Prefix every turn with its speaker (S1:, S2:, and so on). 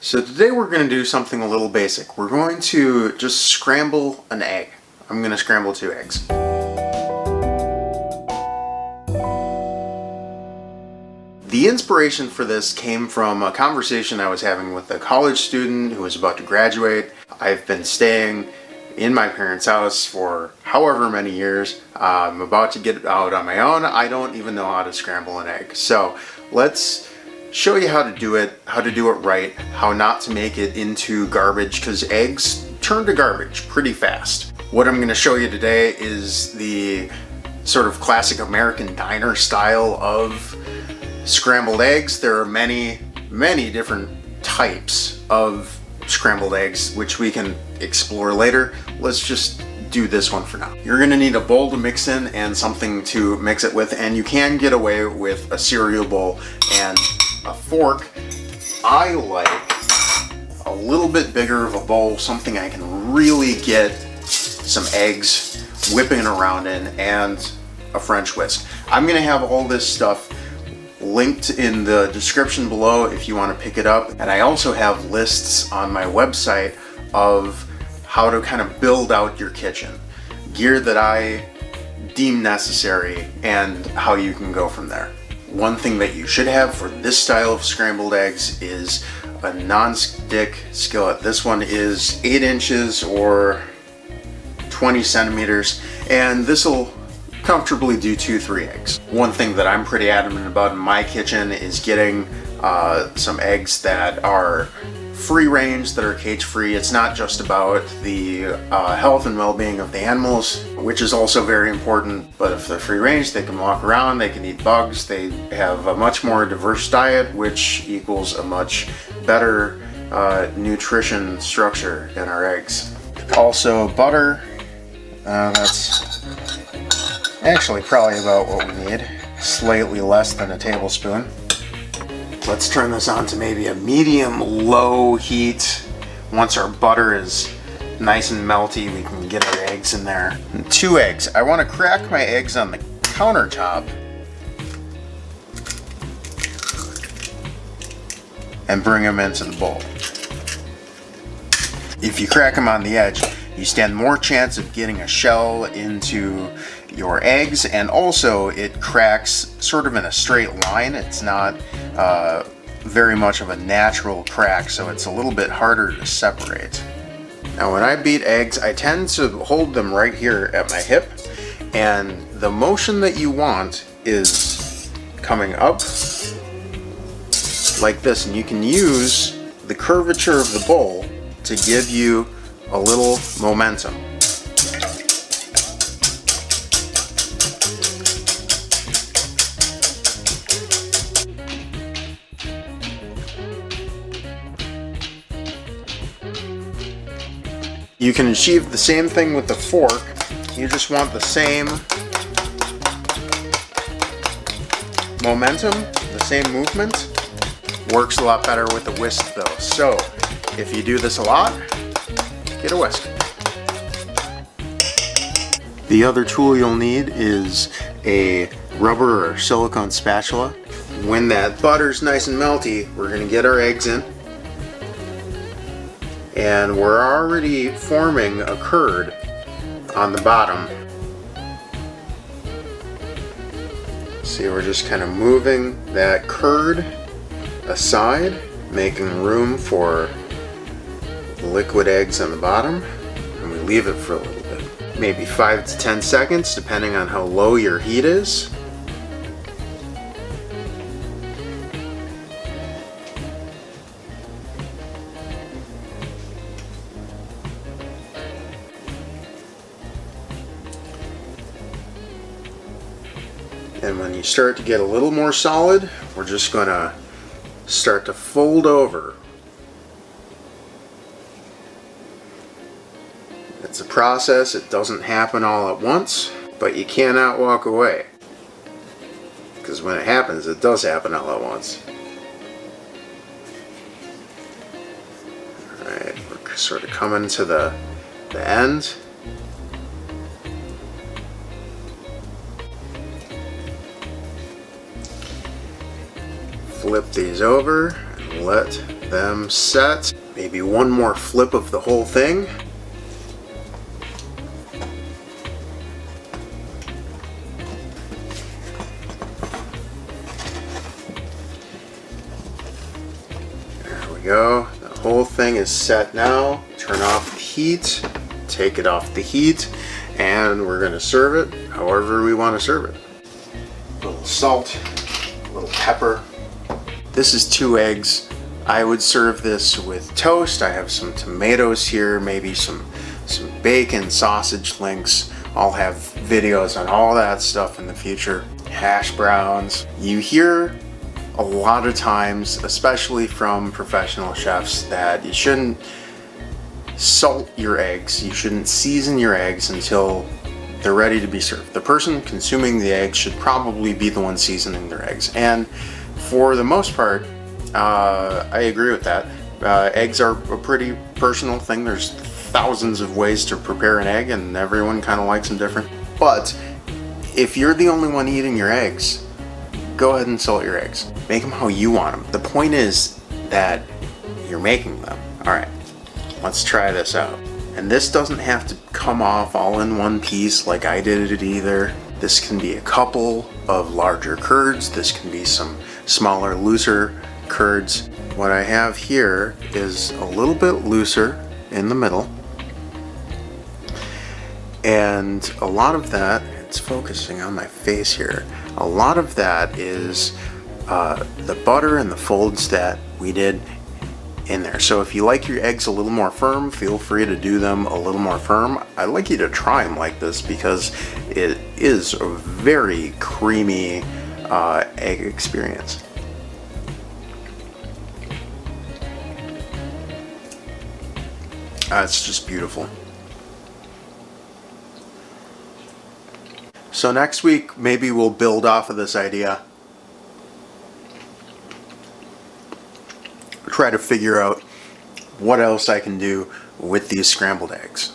S1: So today we're going to do something a little basic. We're going to just scramble an egg. I'm going to scramble 2 eggs. The inspiration for this came from a conversation I was having with a college student who was about to graduate. I've been staying in my parents' house for however many years. I'm about to get out on my own. I don't even know how to scramble an egg. So let's show you how to do it right, how not to make it into garbage, because eggs turn to garbage pretty fast. What I'm going to show you today is the sort of classic American diner style of scrambled eggs. There are many different types of scrambled eggs which we can explore later. Let's just do this one for now. You're going to need a bowl to mix in and something to mix it with, and you can get away with a cereal bowl and a fork. I like a little bit bigger of a bowl, something I can really get some eggs whipping around in, and a French whisk. I'm going to have all this stuff linked in the description below if you want to pick it up, and I also have lists on my website of how to kind of build out your kitchen, gear that I deem necessary, and how you can go from there. One thing that you should have for this style of scrambled eggs is a non-stick skillet. This one is 8 inches or 20 centimeters, and this will comfortably do 2-3 eggs. One thing that I'm pretty adamant about in my kitchen is getting some eggs that are free range, that are cage free. It's not just about the health and well-being of the animals, which is also very important, but if they're free range, they can walk around, they can eat bugs, they have a much more diverse diet, which equals a much better nutrition structure in our eggs. Also butter, that's actually probably about what we need, slightly less than a tablespoon. Let's turn this on to maybe a medium-low heat. Once our butter is nice and melty, we can get our eggs in there. And 2 eggs. I want to crack my eggs on the countertop and bring them into the bowl. If you crack them on the edge, you stand more chance of getting a shell into your eggs, and also it cracks sort of in a straight line. It's not very much of a natural crack, so it's a little bit harder to separate. Now when I beat eggs, I tend to hold them right here at my hip, and the motion that you want is coming up like this, and you can use the curvature of the bowl to give you a little momentum. You can achieve the same thing with the fork. You just want the same momentum, the same movement. Works a lot better with the whisk though. So if you do this a lot, get a whisk. The other tool you'll need is a rubber or silicone spatula. When that butter's nice and melty, we're going to get our eggs in. And we're already forming a curd on the bottom. See, we're just kind of moving that curd aside, making room for liquid eggs on the bottom, and we leave it for a little bit. Maybe 5 to 10 seconds, depending on how low your heat is. And when you start to get a little more solid, we're just going to start to fold over. It's a process. It doesn't happen all at once, but you cannot walk away, because when it happens, it does happen all at once. Alright, we're sort of coming to the end. Flip these over and let them set. Maybe one more flip of the whole thing. There we go. The whole thing is set now. Turn off the heat, take it off the heat, and we're going to serve it however we want to serve it. A little salt, a little pepper. This is 2 eggs. I would serve this with toast. I have some tomatoes here, maybe some bacon, sausage links. I'll have videos on all that stuff in the future. Hash browns. You hear a lot of times, especially from professional chefs, that you shouldn't salt your eggs. You shouldn't season your eggs until they're ready to be served. The person consuming the eggs should probably be the one seasoning their eggs. And for the most part, I agree with that. Eggs are a pretty personal thing. There's thousands of ways to prepare an egg and everyone kind of likes them different. But if you're the only one eating your eggs, go ahead and salt your eggs. Make them how you want them. The point is that you're making them. All right, let's try this out. And this doesn't have to come off all in one piece like I did it either. This can be a couple of larger curds. This can be some smaller, looser curds. What I have here is a little bit looser in the middle. And a lot of that, it's focusing on my face here. A lot of that is the butter and the folds that we did in there. So if you like your eggs a little more firm, feel free to do them a little more firm. I like you to try them like this because it is a very creamy egg experience. It's just beautiful. So next week, maybe we'll build off of this idea. Try to figure out what else I can do with these scrambled eggs.